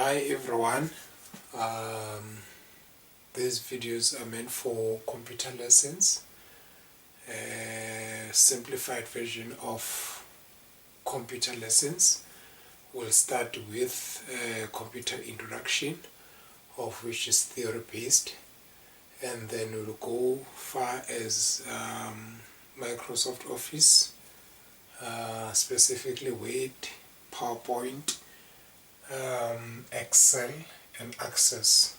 Hi everyone, these videos are meant for computer lessons, a simplified version of computer lessons. We'll start with a computer introduction, of which is theory based, and then we'll go far as Microsoft Office, specifically Word, PowerPoint, Excel and Access.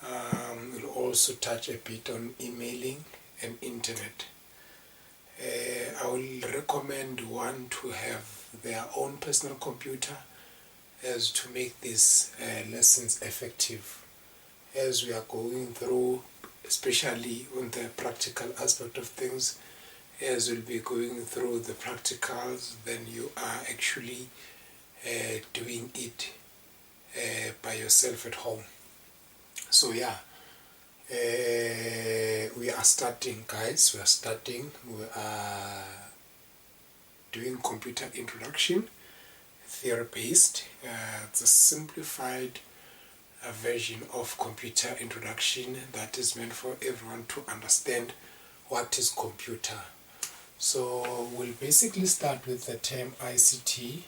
We'll also touch a bit on emailing and internet. I will recommend one to have their own personal computer as to make these lessons effective, as we are going through, especially on the practical aspect of things. As we'll be going through the practicals, then you are actually doing it by yourself at home. So yeah, we are starting, guys. We are doing computer introduction, theory based. It's a simplified version of computer introduction that is meant for everyone to understand what is computer. So we'll basically start with the term ICT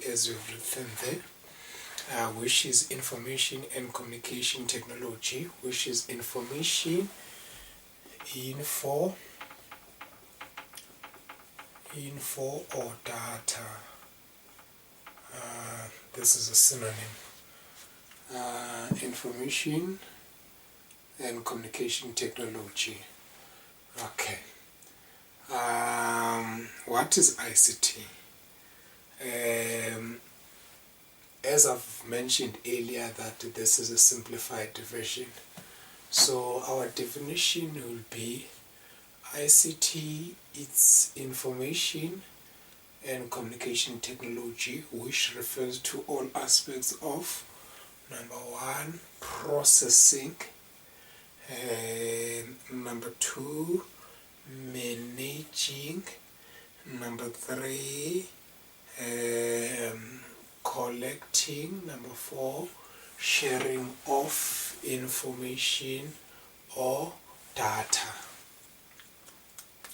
as we've written there, which is information and communication technology, which is info or data. This is a synonym. Information and communication technology. Okay. What is ICT? As I've mentioned earlier, that this is a simplified version. So our definition will be ICT, it's information and communication technology, which refers to all aspects of, number one, processing, number two, managing, number three, collecting, number four, sharing of information or data.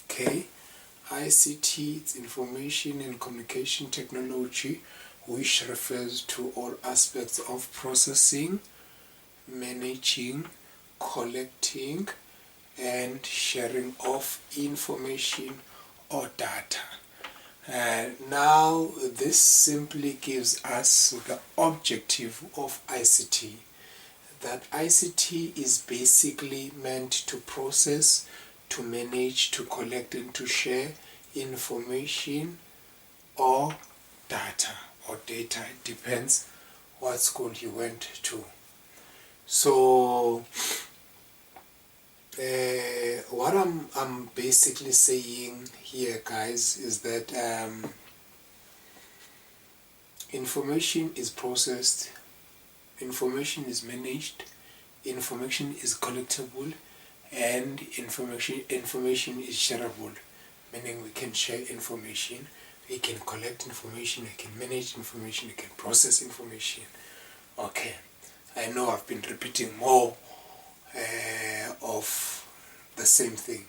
Okay, ICT, it's information and communication technology, which refers to all aspects of processing, managing, collecting, and sharing of information or data. Now this simply gives us the objective of ICT. That ICT is basically meant to process, to manage, to collect and to share information or data. It depends what school you went to. So what I'm basically saying here, guys, is that information is processed, information is managed, information is collectible, and information is shareable, meaning we can share information, we can collect information, we can manage information, we can process information. Okay, I know I've been repeating more of the same thing,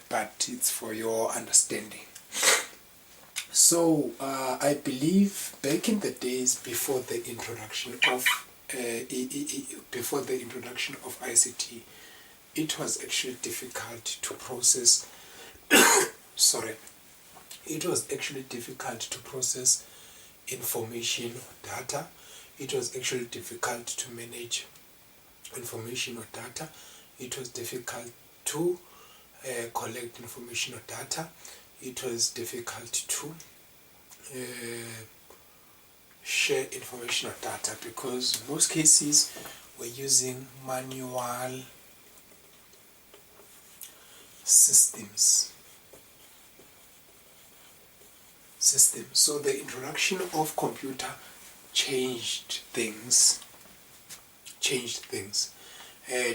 but it's for your understanding. So I believe back in the days before the introduction of ICT, it was actually difficult to process. It was actually difficult to process information or data. It was actually difficult to manage information or data. It was difficult to collect information or data. It was difficult to share information or data, because in most cases we're using manual systems. So the introduction of computer changed things.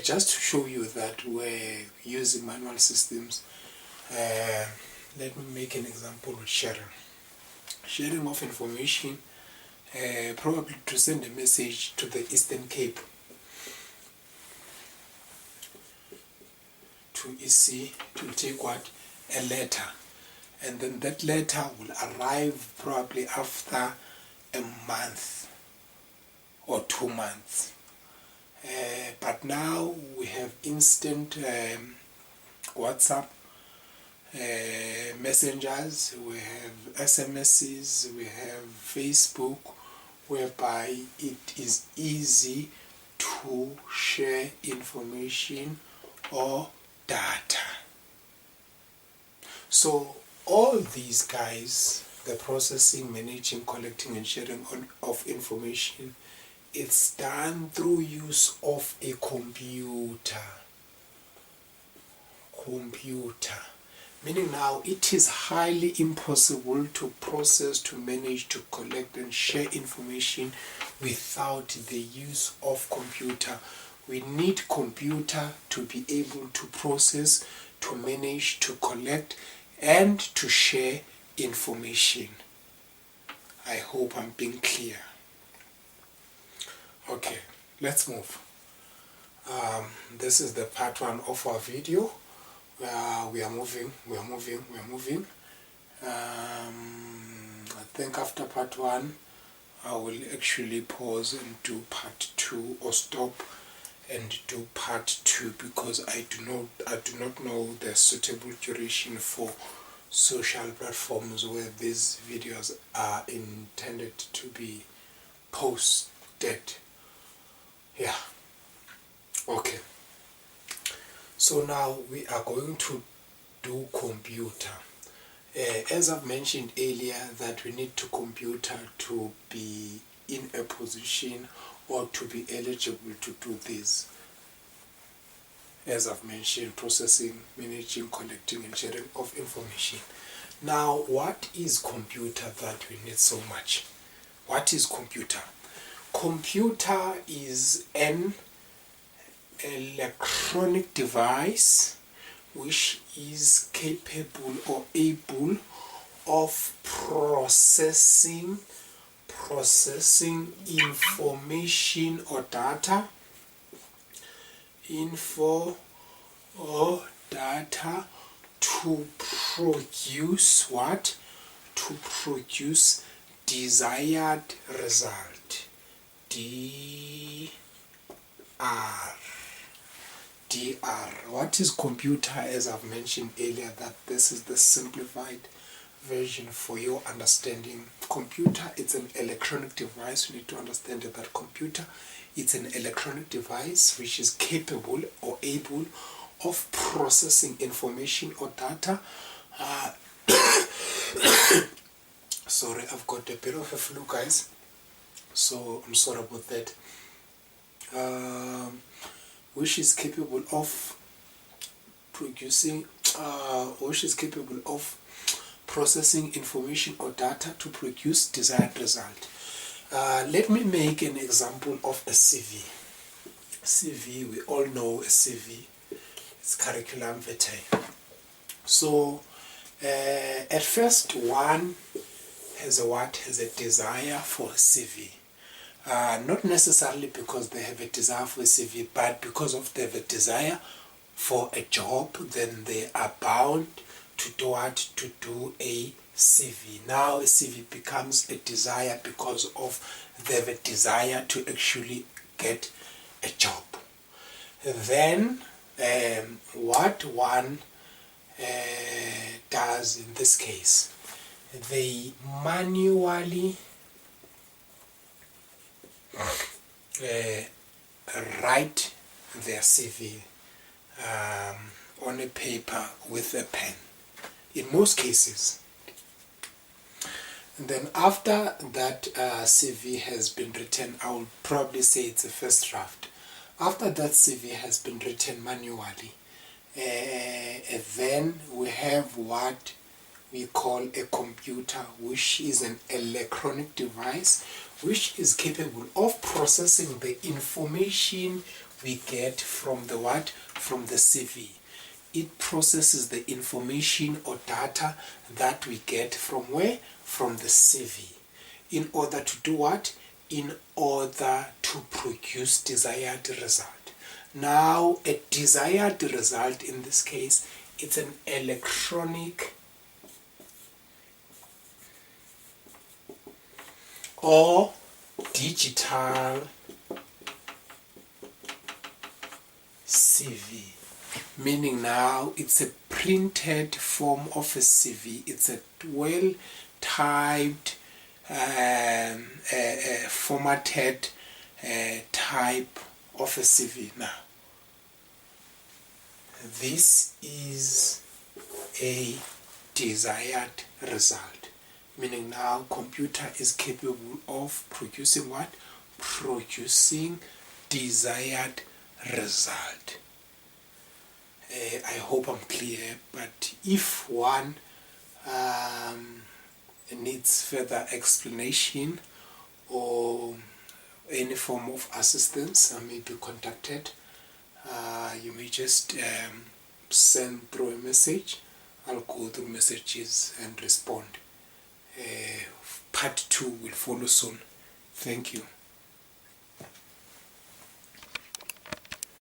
Just to show you that we're using manual systems, let me make an example with sharing. sharing of information, probably to send a message to the Eastern Cape, to EC, to take what? A letter. And then that letter will arrive probably after a month or 2 months. But now we have instant WhatsApp, messengers, we have SMSs, we have Facebook, whereby it is easy to share information or data. So all these guys, the processing, managing, collecting and sharing of information, it's done through use of a computer. Meaning now it is highly impossible to process, to manage, to collect and share information without the use of computer. We need computer to be able to process, to manage, to collect and to share information. I hope I'm being clear. Okay, let's move. This is the part 1 of our video. We are moving. I think after part 1, I will actually pause and do part 2, or stop and do part 2, because I do not know the suitable duration for social platforms where these videos are intended to be posted. Yeah. Okay. So now we are going to do computer. As I've mentioned earlier, that we need to computer to be in a position or to be eligible to do this. As I've mentioned, processing, managing, collecting and sharing of information. Now, what is computer that we need so much? What is computer? Computer is an electronic device which is capable or able of processing information or data, to produce what? To produce desired result. DR. What is computer? As I've mentioned earlier, that this is the simplified version for your understanding. Computer, it's an electronic device. You need to understand that computer, it's an electronic device which is capable or able of processing information or data. Sorry, I've got a bit of a flu, guys, so I'm sorry about that. Which is capable of processing information or data to produce desired result. Let me make an example of a CV. CV, we all know a CV. It's curriculum vitae. So at first, one has a desire for a CV. Not necessarily because they have a desire for a CV, but because they have a desire for a job, then they are bound to do a CV. Now a CV becomes a desire because of they have a desire to actually get a job. Then what one does in this case, they manually write their CV on a paper with a pen, in most cases. And then after that CV has been written, I will probably say it's a first draft. After that CV has been written manually, then we have what we call a computer, which is an electronic device which is capable of processing the information we get from the CV. it processes the information or data that we get from where? From the CV. In order to do what? In order to produce desired result. Now, a desired result in this case, it's an electronic or digital CV. Meaning now it's a printed form of a CV. It's a well typed, formatted type of a CV. Now, this is a desired result. Meaning now computer is capable of producing what? Producing desired result. I hope I'm clear, but if one needs further explanation or any form of assistance, I may be contacted. You may just send through a message. I'll go through messages and respond. Part 2 will follow soon. Thank you.